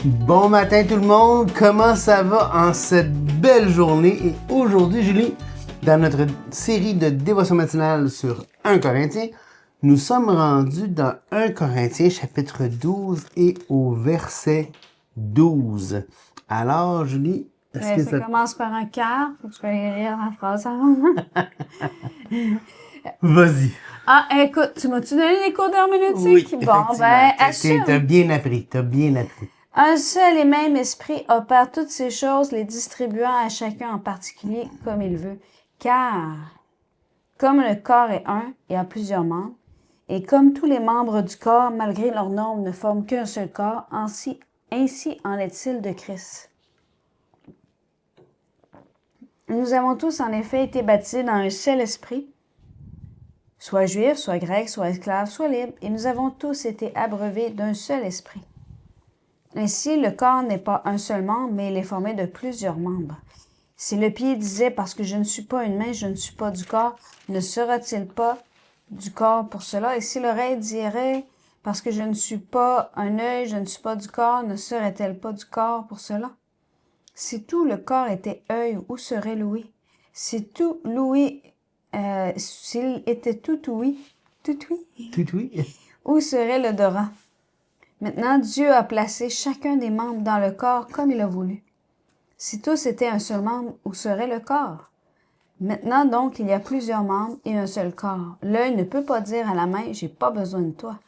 Bon matin tout le monde, comment ça va en cette belle journée? Et aujourd'hui, Julie, dans notre série de dévotion matinale sur 1 Corinthiens, nous sommes rendus dans 1 Corinthiens chapitre 12 et au verset 12. Alors, Julie, est-ce que Ça commence par un quart, faut que je vais lire la phrase avant. Vas-y. Ah, écoute, tu m'as-tu donné les cours d'herméneutique? Oui, Bon, ben, effectivement. T'as bien appris, un seul et même esprit opère toutes ces choses, les distribuant à chacun en particulier comme il veut. Car, comme le corps est un et a plusieurs membres, et comme tous les membres du corps, malgré leur nombre, ne forment qu'un seul corps, ainsi en est-il de Christ. Nous avons tous en effet été baptisés dans un seul esprit, soit juifs, soit grecs, soit esclaves, soit libres, et nous avons tous été abreuvés d'un seul esprit. Ainsi, le corps n'est pas un seul membre, mais il est formé de plusieurs membres. Si le pied disait « parce que je ne suis pas une main, je ne suis pas du corps », ne sera-t-il pas du corps pour cela? Et si l'oreille dirait « parce que je ne suis pas un œil, je ne suis pas du corps », ne serait-elle pas du corps pour cela? Si tout le corps était œil, où serait l'ouïe? Si tout l'ouïe s'il était tout oui, où serait l'odorat? Maintenant, Dieu a placé chacun des membres dans le corps comme il a voulu. Si tous étaient un seul membre, où serait le corps? Maintenant donc, il y a plusieurs membres et un seul corps. L'œil ne peut pas dire à la main, j'ai pas besoin de toi.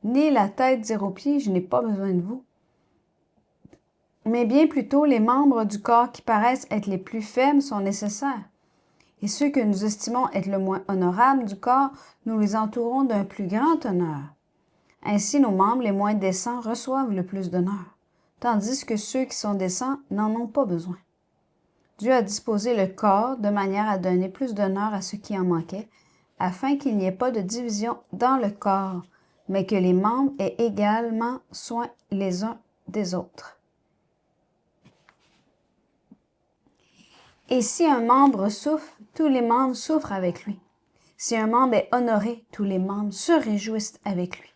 Ni la tête dire aux pieds, je n'ai pas besoin de vous. Mais bien plutôt, les membres du corps qui paraissent être les plus faibles sont nécessaires. Et ceux que nous estimons être le moins honorables du corps, nous les entourons d'un plus grand honneur. Ainsi, nos membres les moins décents reçoivent le plus d'honneur, tandis que ceux qui sont décents n'en ont pas besoin. Dieu a disposé le corps de manière à donner plus d'honneur à ceux qui en manquaient, afin qu'il n'y ait pas de division dans le corps, mais que les membres aient également soin les uns des autres. Et si un membre souffre, tous les membres souffrent avec lui. Si un membre est honoré, tous les membres se réjouissent avec lui.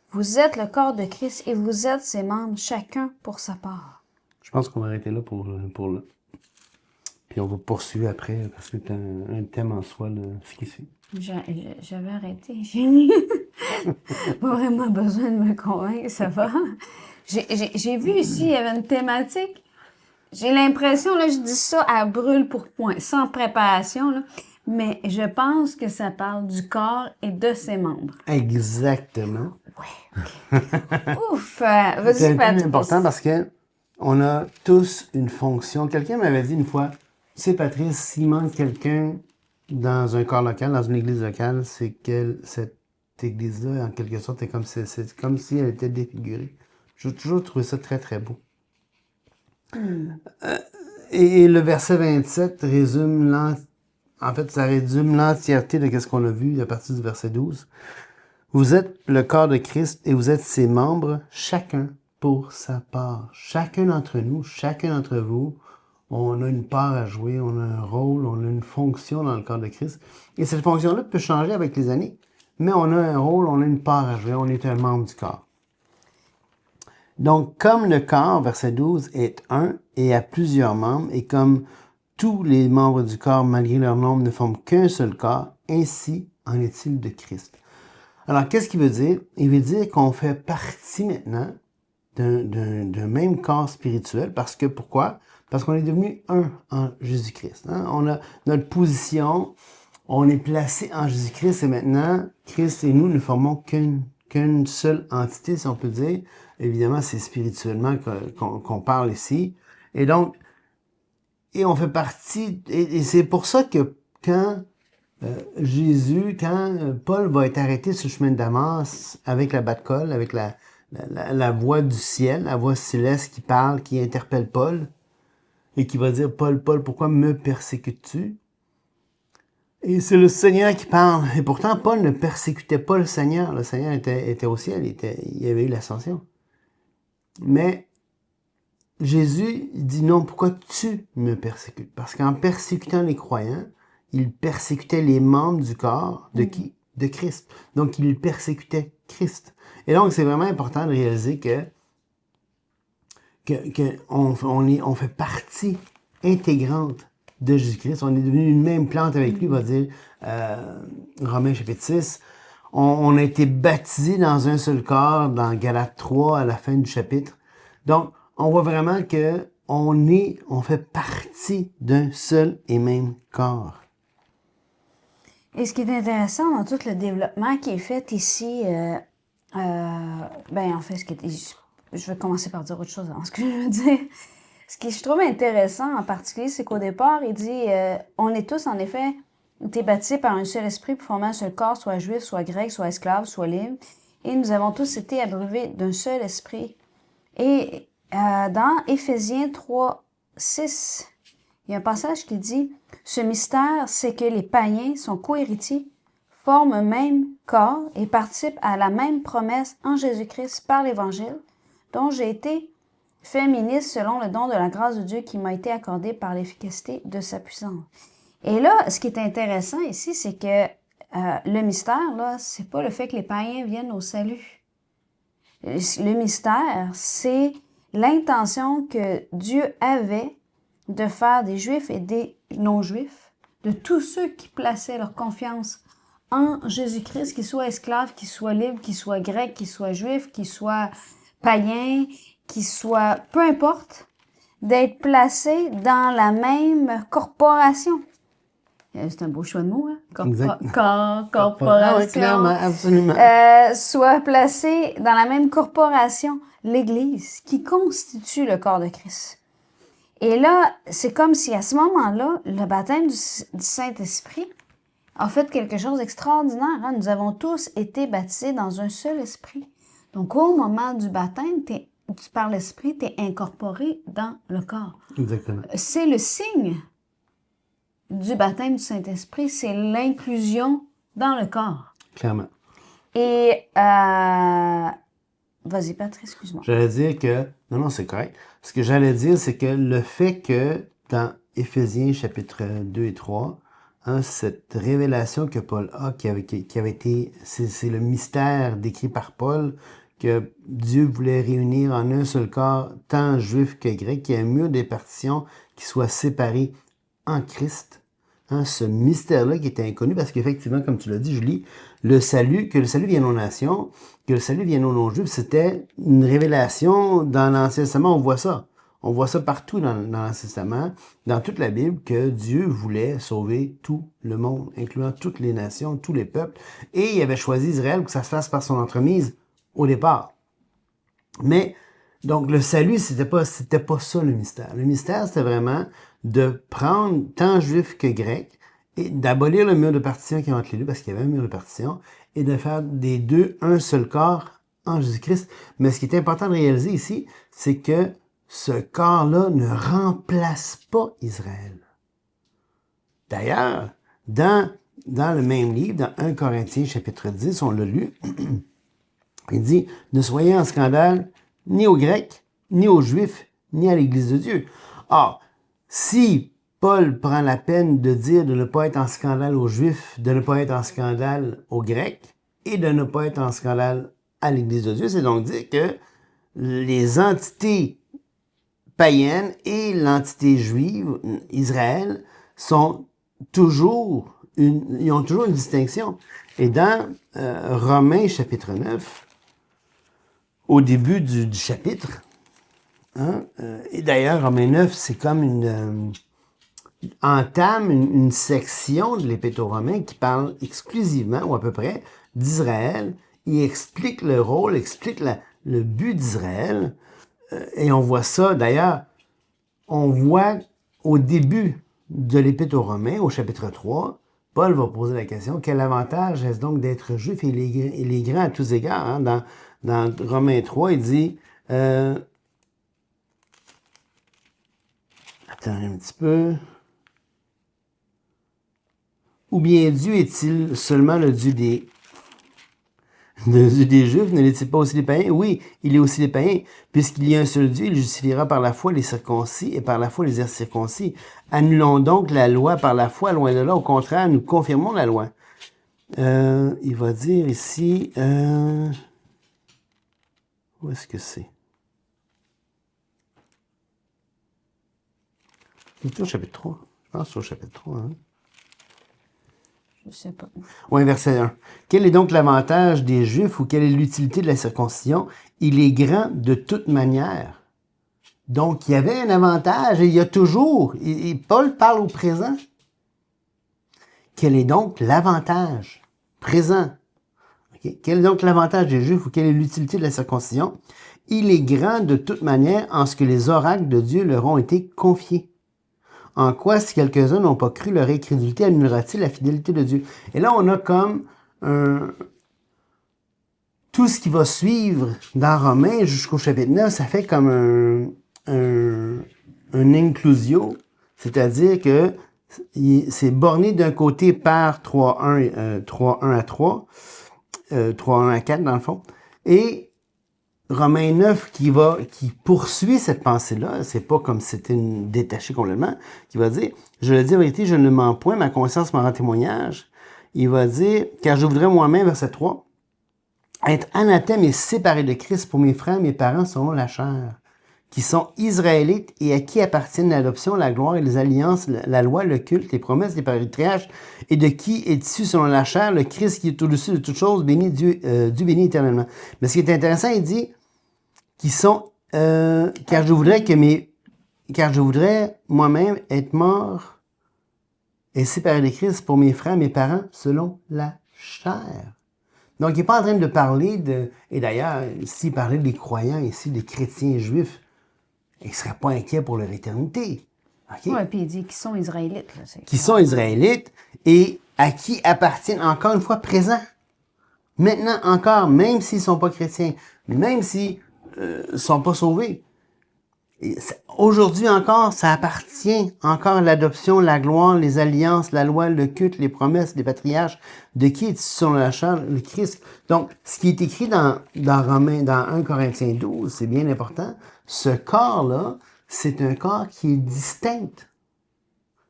Vous êtes le corps de Christ et vous êtes ses membres, chacun pour sa part. Je pense qu'on va arrêter là pour là. Puis on va poursuivre après, parce que c'est un thème en soi, ce qui suit. J'avais arrêté. Pas vraiment besoin de me convaincre, ça va. J'ai vu ici, il y avait une thématique. J'ai l'impression, là, je dis ça à brûle pour point, sans préparation, là, mais je pense que ça parle du corps et de ses membres. Exactement. Ouais. Ouf! Vas-y, c'est important parce que on a tous une fonction. Quelqu'un m'avait dit une fois, tu sais, Patrice, s'il manque quelqu'un dans un corps local, dans une église locale, c'est que cette église-là, en quelque sorte, est c'est comme si elle était défigurée. J'ai toujours trouvé ça très, très beau. Et le verset 27 résume ça résume l'entièreté de ce qu'on a vu à partir du verset 12. Vous êtes le corps de Christ et vous êtes ses membres, chacun pour sa part. Chacun d'entre nous, chacun d'entre vous, on a une part à jouer, on a un rôle, on a une fonction dans le corps de Christ. Et cette fonction-là peut changer avec les années, mais on a un rôle, on a une part à jouer, on est un membre du corps. Donc, comme le corps, verset 12, est un et a plusieurs membres, et comme tous les membres du corps, malgré leur nombre, ne forment qu'un seul corps, ainsi en est-il de Christ. Alors, qu'est-ce qu'il veut dire? Il veut dire qu'on fait partie maintenant d'un même corps spirituel. Parce que, pourquoi? Parce qu'on est devenu un en Jésus-Christ. Hein? On a notre position, on est placé en Jésus-Christ, et maintenant, Christ et nous ne formons qu'une seule entité, si on peut dire. Évidemment, c'est spirituellement qu'on parle ici. Et donc, et on fait partie, et c'est pour ça que quand Paul va être arrêté sur le chemin de Damas avec la batte-colle, avec la voix du ciel, la voix céleste qui parle, qui interpelle Paul, et qui va dire, Paul, pourquoi me persécutes-tu? Et c'est le Seigneur qui parle. Et pourtant, Paul ne persécutait pas le Seigneur. Le Seigneur était au ciel, il avait eu l'ascension. Mais Jésus dit non, pourquoi tu me persécutes? Parce qu'en persécutant les croyants, il persécutait les membres du corps de qui? De Christ. Donc, il persécutait Christ. Et donc, c'est vraiment important de réaliser que on fait partie intégrante de Jésus-Christ. On est devenu une même plante avec lui, va dire Romains chapitre 6. On a été baptisés dans un seul corps, dans Galates 3, à la fin du chapitre. Donc, on voit vraiment que on fait partie d'un seul et même corps. Et ce qui est intéressant dans tout le développement qui est fait ici, en fait, je vais commencer par dire autre chose avant ce que je veux dire. Ce qui je trouve intéressant en particulier, c'est qu'au départ, il dit on est tous, en effet, été baptisés par un seul esprit pour former un seul corps, soit juif, soit grec, soit esclave, soit libre. Et nous avons tous été abreuvés d'un seul esprit. Et dans Éphésiens 3, 6, il y a un passage qui dit « Ce mystère, c'est que les païens sont co-héritiers, forment un même corps et participent à la même promesse en Jésus-Christ par l'Évangile, dont j'ai été fait ministre selon le don de la grâce de Dieu qui m'a été accordé par l'efficacité de sa puissance. » Et là, ce qui est intéressant ici, c'est que le mystère, là, c'est pas le fait que les païens viennent au salut. Le mystère, c'est l'intention que Dieu avait de faire des Juifs et des non-Juifs, de tous ceux qui plaçaient leur confiance en Jésus-Christ, qu'ils soient esclaves, qu'ils soient libres, qu'ils soient grecs, qu'ils soient juifs, qu'ils soient païens, qu'ils soient, peu importe, d'être placés dans la même corporation. C'est un beau choix de mots, hein? Corporation. Ah oui, clairement, absolument. Soit placés dans la même corporation, l'Église, qui constitue le corps de Christ. Et là, c'est comme si à ce moment-là, le baptême du Saint-Esprit a fait quelque chose d'extraordinaire. Hein? Nous avons tous été baptisés dans un seul esprit. Donc, au moment du baptême, par l'Esprit, tu es incorporé dans le corps. Exactement. C'est le signe du baptême du Saint-Esprit, c'est l'inclusion dans le corps. Clairement. Et, vas-y, Patrick, excuse-moi. J'allais dire que, non, c'est correct. Ce que j'allais dire, c'est que le fait que dans Éphésiens chapitre 2 et 3, hein, cette révélation que Paul a, qui avait été, c'est le mystère décrit par Paul, que Dieu voulait réunir en un seul corps, tant juif que grec, qu'il y ait un mur de partition qui soit séparé en Christ. Hein, ce mystère-là qui était inconnu, parce qu'effectivement, comme tu l'as dit, Julie, que le salut vienne aux nations, que le salut vienne aux non-juifs, c'était une révélation dans l'Ancien Testament. On voit ça. On voit ça partout dans l'Ancien Testament, dans toute la Bible, que Dieu voulait sauver tout le monde, incluant toutes les nations, tous les peuples. Et il avait choisi Israël pour que ça se fasse par son entremise au départ. Mais, donc, le salut, c'était pas ça le mystère. Le mystère, c'était vraiment de prendre tant juif que grec et d'abolir le mur de partition qui est entre les deux, parce qu'il y avait un mur de partition, et de faire des deux un seul corps en Jésus-Christ. Mais ce qui est important de réaliser ici, c'est que ce corps-là ne remplace pas Israël. D'ailleurs, dans le même livre, dans 1 Corinthiens chapitre 10, on l'a lu, il dit « Ne soyez en scandale ni aux Grecs, ni aux Juifs, ni à l'Église de Dieu. » Or, si Paul prend la peine de dire de ne pas être en scandale aux Juifs, de ne pas être en scandale aux Grecs, et de ne pas être en scandale à l'Église de Dieu, c'est donc dire que les entités païennes et l'entité juive, Israël, ils ont toujours une distinction. Et dans Romains chapitre 9, au début du chapitre, hein, et d'ailleurs, Romains 9, c'est comme entame une section de l'Épître aux Romains qui parle exclusivement, ou à peu près, d'Israël. Il explique le rôle, explique le but d'Israël. Et on voit ça, d'ailleurs, on voit au début de l'Épître aux Romains, au chapitre 3, Paul va poser la question, quel avantage est-ce donc d'être juif et les grands à tous égards? Hein? Dans Romains 3, il dit, attends un petit peu. Ou bien Dieu est-il seulement le Dieu des Juifs? Ne l'est-il pas aussi des païens? Oui, il est aussi des païens. Puisqu'il y a un seul Dieu, il justifiera par la foi les circoncis et par la foi les incirconcis. Annulons donc la loi par la foi, loin de là. Au contraire, nous confirmons la loi. Il va dire ici... où est-ce que c'est? C'est au chapitre 3. Je pense que c'est au chapitre 3. Hein? Je sais pas. Oui, verset 1. Quel est donc l'avantage des Juifs ou quelle est l'utilité de la circoncision? Il est grand de toute manière. Donc, il y avait un avantage et il y a toujours. Et Paul parle au présent. Quel est donc l'avantage présent? Okay. Quel est donc l'avantage des Juifs ou quelle est l'utilité de la circoncision? Il est grand de toute manière en ce que les oracles de Dieu leur ont été confiés. En quoi, si quelques-uns n'ont pas cru, leur incrédulité annulera-t-il la fidélité de Dieu? Et là, on a comme tout ce qui va suivre dans Romains jusqu'au chapitre 9, ça fait comme un inclusio, c'est-à-dire que c'est borné d'un côté par 3.1 à 3, 3.1 à 4 dans le fond, et Romains 9 qui poursuit cette pensée-là, c'est pas comme si c'était détaché complètement, qui va dire, je le dis en vérité, je ne mens point, ma conscience m'en rend témoignage. Il va dire, car je voudrais moi-même, verset 3, être anathème et séparé de Christ pour mes frères, mes parents selon la chair, qui sont israélites et à qui appartiennent l'adoption, la gloire et les alliances, la loi, le culte, les promesses, les patriarches, et de qui est issu selon la chair, le Christ qui est au-dessus de toutes choses, béni Dieu béni éternellement. Mais ce qui est intéressant, il dit, qui sont, car je voudrais moi-même être mort et séparé de Christ pour mes frères, mes parents, selon la chair. Donc, il n'est pas en train de parler et d'ailleurs, s'il parlait des croyants ici, des chrétiens juifs, il ne serait pas inquiet pour leur éternité. Okay? Oui, puis il dit qu'ils sont israélites. Là, qui sont israélites et à qui appartiennent, encore une fois, présents. Maintenant, encore, même s'ils ne sont pas chrétiens, même s'ils ne sont pas sauvés, aujourd'hui encore, ça appartient encore à l'adoption, la gloire, les alliances, la loi, le culte, les promesses, les patriarches, de qui est sur la chair, le Christ. Donc, ce qui est écrit dans Romains, dans 1 Corinthiens 12, c'est bien important. Ce corps-là, c'est un corps qui est distinct.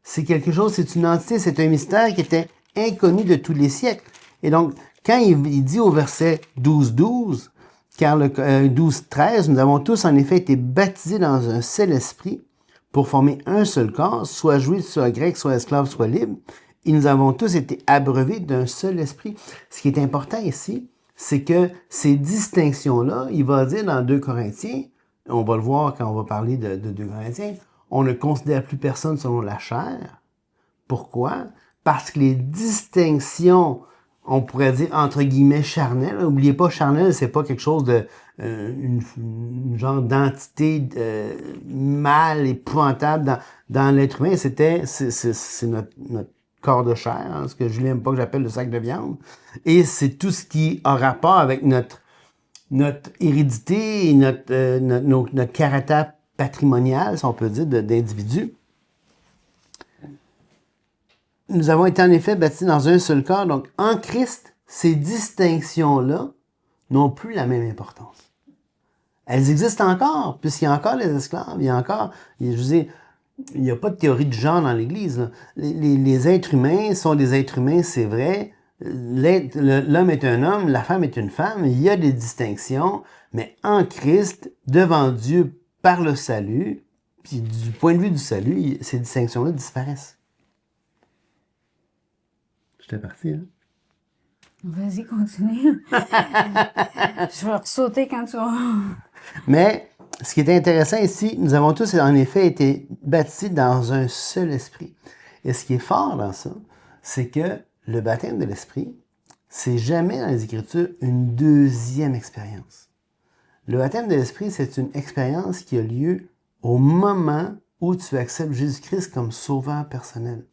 C'est quelque chose, c'est une entité, c'est un mystère qui était inconnu de tous les siècles. Et donc, quand il dit au verset 12, car le 12-13, nous avons tous en effet été baptisés dans un seul esprit pour former un seul corps, soit juif, soit grec, soit esclave, soit libre. Et nous avons tous été abreuvés d'un seul esprit. Ce qui est important ici, c'est que ces distinctions-là, il va dire dans 2 Corinthiens, on va le voir quand on va parler de 2 Corinthiens, on ne considère plus personne selon la chair. Pourquoi? Parce que les distinctions, on pourrait dire entre guillemets charnelles. N'oubliez pas, charnel, c'est pas quelque chose de une genre d'entité mal épouvantable dans l'être humain. C'est notre corps de chair, hein, ce que je n'aime pas que j'appelle le sac de viande. Et c'est tout ce qui a rapport avec notre hérédité et notre caractère patrimonial, si on peut dire, d'individu. Nous avons été en effet baptisés dans un seul corps. Donc, en Christ, ces distinctions-là n'ont plus la même importance. Elles existent encore, puisqu'il y a encore les esclaves, il y a encore, je veux dire, il n'y a pas de théorie de genre dans l'Église. Là. Les êtres humains sont des êtres humains, c'est vrai. L'homme est un homme, la femme est une femme. Il y a des distinctions, mais en Christ, devant Dieu, par le salut, puis du point de vue du salut, ces distinctions-là disparaissent. J'étais parti, hein? Vas-y, continue. Je vais ressauter quand tu vas... Mais, ce qui est intéressant ici, nous avons tous en effet été baptisés dans un seul esprit. Et ce qui est fort dans ça, c'est que le baptême de l'esprit, c'est jamais dans les Écritures une deuxième expérience. Le baptême de l'esprit, c'est une expérience qui a lieu au moment où tu acceptes Jésus-Christ comme sauveur personnel.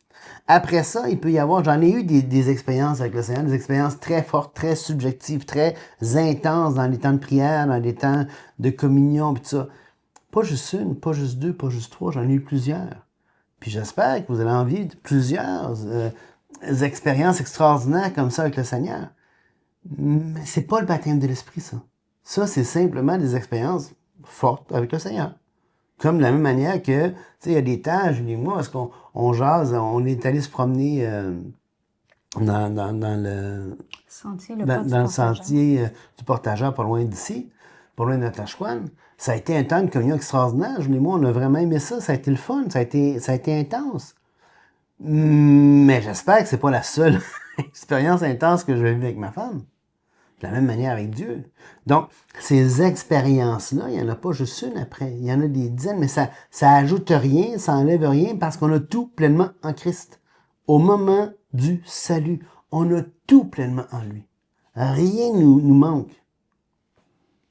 Après ça, il peut y avoir, j'en ai eu des expériences avec le Seigneur, des expériences très fortes, très subjectives, très intenses dans les temps de prière, dans les temps de communion, puis tout ça. Pas juste une, pas juste deux, pas juste trois, j'en ai eu plusieurs. Puis j'espère que vous avez envie de plusieurs expériences extraordinaires comme ça avec le Seigneur. Mais c'est pas le baptême de l'Esprit, ça. Ça, c'est simplement des expériences fortes avec le Seigneur. Comme de la même manière que, tu sais, il y a des temps, Julie et moi, parce qu'on jase, on est allé se promener dans le Sentier, dans le sentier du Portageur, pas loin d'ici. pour le Natashquan, ça a été un temps de communion extraordinaire. Julie et moi, on a vraiment aimé ça. Ça a été le fun. Ça a été intense. Mais j'espère que c'est pas la seule expérience intense que je vais vivre avec ma femme. De la même manière avec Dieu. Donc, ces expériences-là, il n'y en a pas juste une après. Il y en a des dizaines, mais ça ajoute rien, ça enlève rien parce qu'on a tout pleinement en Christ. Au moment du salut, on a tout pleinement en lui. Rien nous manque.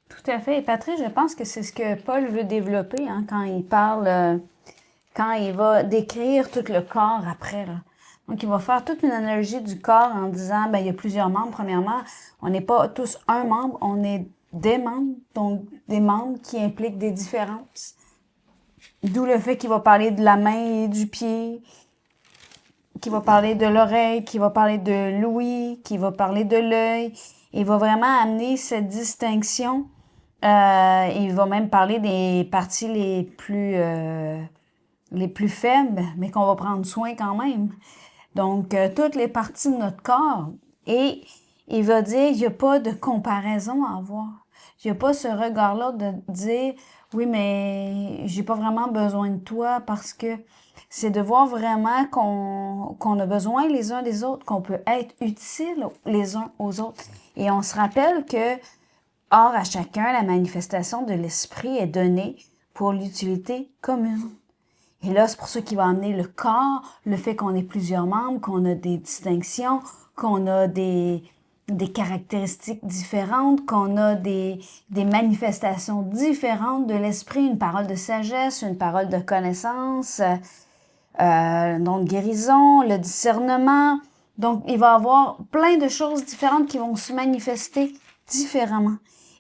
Tout à fait. Et Patrick, je pense que c'est ce que Paul veut développer hein, quand il parle, quand il va décrire tout le corps après. Là. Donc, il va faire toute une analogie du corps en disant, ben, il y a plusieurs membres. Premièrement, on n'est pas tous un membre, on est des membres, donc des membres qui impliquent des différences. D'où le fait qu'il va parler de la main et du pied, qu'il va parler de l'oreille, qu'il va parler de l'ouïe, qu'il va parler de l'œil. Il va vraiment amener cette distinction. Il va même parler des parties les plus faibles, mais qu'on va prendre soin quand même. Donc, toutes les parties de notre corps. Et il va dire, il n'y a pas de comparaison à avoir. Il n'y a pas ce regard-là de dire, oui, mais j'ai pas vraiment besoin de toi parce que c'est de voir vraiment qu'on a besoin les uns des autres, qu'on peut être utiles les uns aux autres. Et on se rappelle que, or à chacun, la manifestation de l'esprit est donnée pour l'utilité commune. Et là, c'est pour ça qu'il va amener le corps, le fait qu'on ait plusieurs membres, qu'on a des distinctions, qu'on a des caractéristiques différentes, qu'on a des manifestations différentes de l'esprit, une parole de sagesse, une parole de connaissance, donc guérison, le discernement. Donc, il va y avoir plein de choses différentes qui vont se manifester différemment.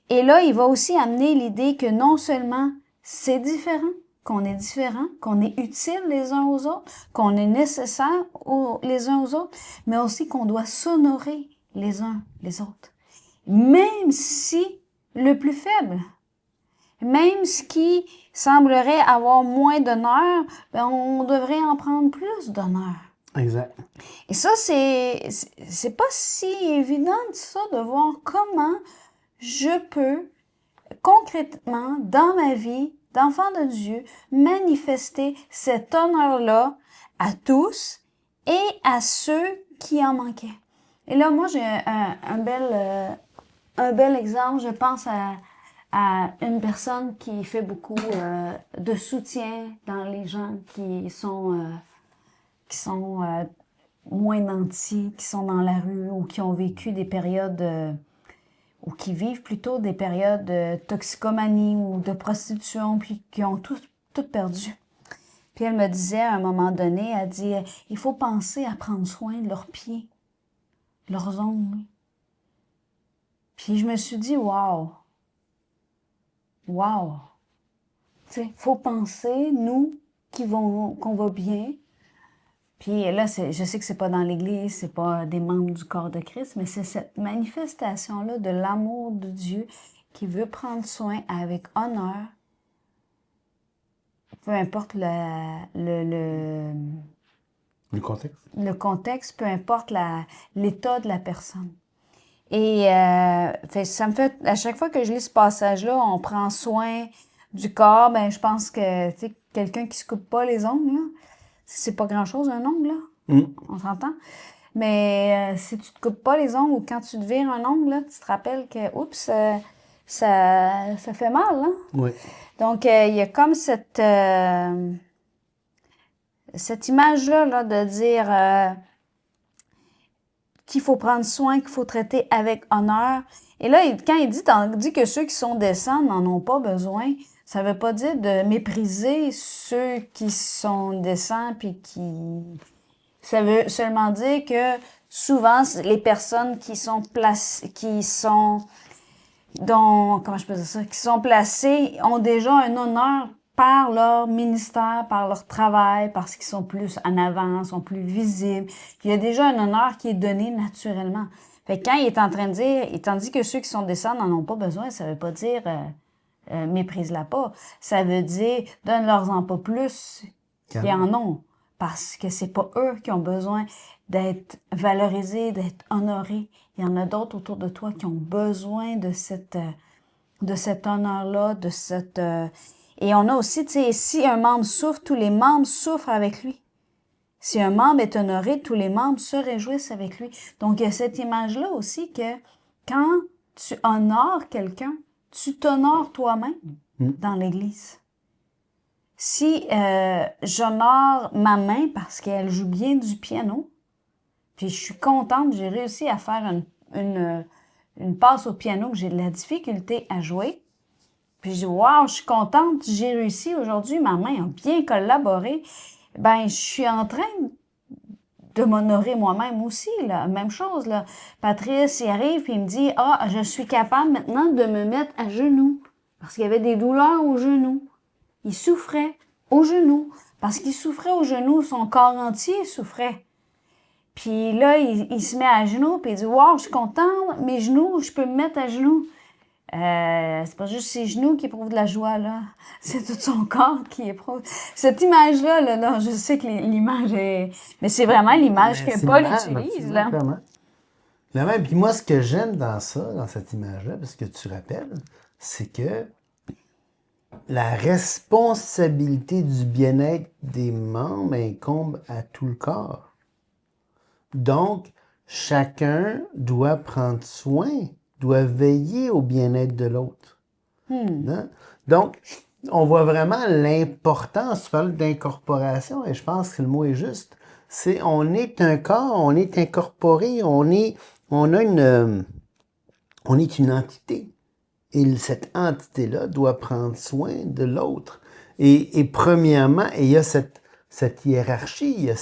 Et là, il va aussi amener l'idée que non seulement c'est différent, qu'on est différent, qu'on est utile les uns aux autres, qu'on est nécessaire les uns aux autres, mais aussi qu'on doit s'honorer les uns les autres. Même si le plus faible, même ce qui semblerait avoir moins d'honneur, ben on devrait en prendre plus d'honneur. Exact. Et ça, c'est pas si évident ça de voir comment je peux concrètement dans ma vie d'enfant de Dieu manifester cet honneur-là à tous et à ceux qui en manquaient. Et là, moi, j'ai un bel exemple. Je pense à une personne qui fait beaucoup de soutien dans les gens qui sont moins nantis, qui sont dans la rue ou qui ont vécu des périodes ou qui vivent plutôt des périodes de toxicomanie ou de prostitution, puis qui ont tout perdu. Puis elle me disait à un moment donné, elle dit, il faut penser à prendre soin de leurs pieds, leurs ongles. Puis je me suis dit, wow, tu sais, faut penser, nous, qu'on va bien. Puis là, je sais que c'est pas dans l'Église, c'est pas des membres du corps de Christ, mais c'est cette manifestation-là de l'amour de Dieu qui veut prendre soin avec honneur, peu importe le contexte. Le contexte, peu importe l'état de la personne. Et ça me fait, à chaque fois que je lis ce passage-là, on prend soin du corps, ben je pense que, tu sais, quelqu'un qui se coupe pas les ongles, là, c'est pas grand-chose, un ongle, là. On s'entend? Mais si tu te coupes pas les ongles ou quand tu te vires un ongle, là, tu te rappelles que, oups, ça fait mal, hein? Oui. Donc, il y a comme cette image-là là, de dire qu'il faut prendre soin, qu'il faut traiter avec honneur. Et là, quand il dit que ceux qui sont décents n'en ont pas besoin, ça veut pas dire de mépriser ceux qui sont décents puis qui... Ça veut seulement dire que souvent, les personnes qui sont placées ont déjà un honneur par leur ministère, par leur travail, parce qu'ils sont plus en avant, sont plus visibles. Il y a déjà un honneur qui est donné naturellement. Fait que quand il est en train de dire, tandis que ceux qui sont décents n'en ont pas besoin, ça veut pas dire méprise-la pas. Ça veut dire donne-leur-en pas plus qu'ils en ont. Parce que c'est pas eux qui ont besoin d'être valorisés, d'être honorés. Il y en a d'autres autour de toi qui ont besoin de cette de cet honneur-là, de cette... Et on a aussi, tu sais, si un membre souffre, tous les membres souffrent avec lui. Si un membre est honoré, tous les membres se réjouissent avec lui. Donc, il y a cette image-là aussi que quand tu honores quelqu'un, tu t'honores toi-même dans l'Église. Si j'honore ma main parce qu'elle joue bien du piano, puis je suis contente, j'ai réussi à faire une passe au piano que j'ai de la difficulté à jouer, puis je dis « Wow, je suis contente, j'ai réussi aujourd'hui, ma main a bien collaboré », ben je suis en train de m'honorer moi-même aussi, là. Même chose, là. Patrice, il arrive et il me dit « Ah, je suis capable maintenant de me mettre à genoux. » Parce qu'il y avait des douleurs aux genoux. Il souffrait aux genoux. Parce qu'il souffrait aux genoux, son corps entier souffrait. Puis là, il se met à genoux puis il dit « Wow, je suis content, mes genoux, je peux me mettre à genoux. » C'est pas juste ses genoux qui éprouvent de la joie, là. C'est tout son corps qui éprouve. Cette image-là, là, je sais que l'image est... Mais c'est vraiment l'image que Paul utilise, là. Clairement. Puis moi, ce que j'aime dans ça, dans cette image-là, parce que tu rappelles, c'est que la responsabilité du bien-être des membres incombe à tout le corps. Donc, chacun doit prendre soin, doit veiller au bien-être de l'autre. Hein? Donc, on voit vraiment l'importance, tu parles d'incorporation, et je pense que le mot est juste. C'est on est un corps, on est incorporé, on est une entité. Et cette entité-là doit prendre soin de l'autre. Et premièrement, il y a cette hiérarchie, il y a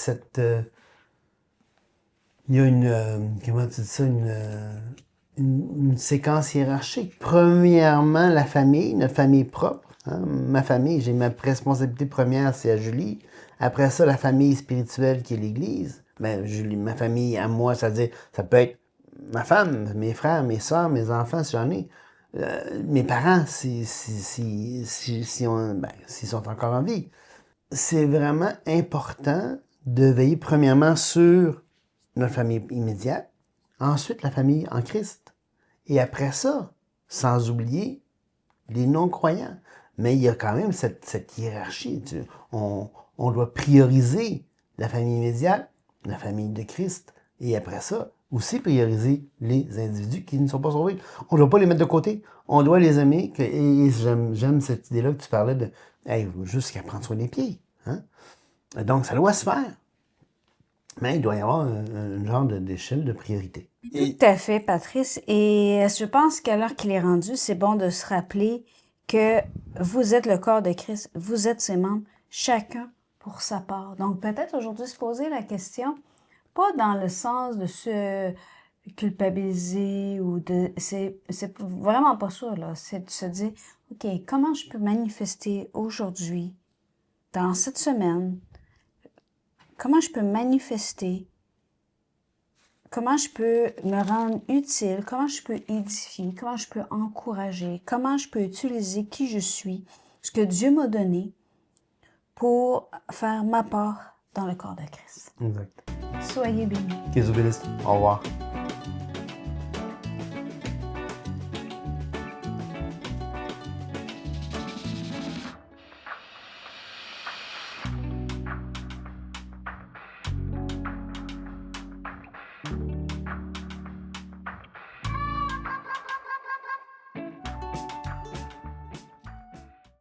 comment tu dis ça, une séquence hiérarchique. Premièrement, la famille, notre famille propre. Hein? Ma famille, j'ai ma responsabilité première, c'est à Julie. Après ça, la famille spirituelle qui est l'Église. Ben, Julie, ma famille à moi, c'est-à-dire, ça peut être ma femme, mes frères, mes soeurs, mes enfants, si j'en ai. Mes parents, s'ils sont encore en vie. C'est vraiment important de veiller premièrement sur notre famille immédiate, ensuite la famille en Christ. Et après ça, sans oublier les non-croyants. Mais il y a quand même cette hiérarchie. On doit prioriser la famille immédiate, la famille de Christ, et après ça, aussi prioriser les individus qui ne sont pas sauvés. On ne doit pas les mettre de côté. On doit les aimer. Et j'aime cette idée-là que tu parlais de jusqu'à prendre soin des pieds. Hein? Donc, ça doit se faire. Mais il doit y avoir un genre d'échelle de priorité. Tout à fait, Patrice. Et je pense qu'à l'heure qu'il est rendu, c'est bon de se rappeler que vous êtes le corps de Christ, vous êtes ses membres, chacun pour sa part. Donc, peut-être aujourd'hui se poser la question, pas dans le sens de se culpabiliser ou de... C'est vraiment pas ça, là. C'est de se dire, OK, comment je peux manifester aujourd'hui, dans cette semaine, comment je peux manifester, comment je peux me rendre utile, comment je peux édifier, comment je peux encourager, comment je peux utiliser qui je suis, ce que Dieu m'a donné pour faire ma part dans le corps de Christ. Exact. Soyez bénis. Qu'ils vous bénissent. Au revoir.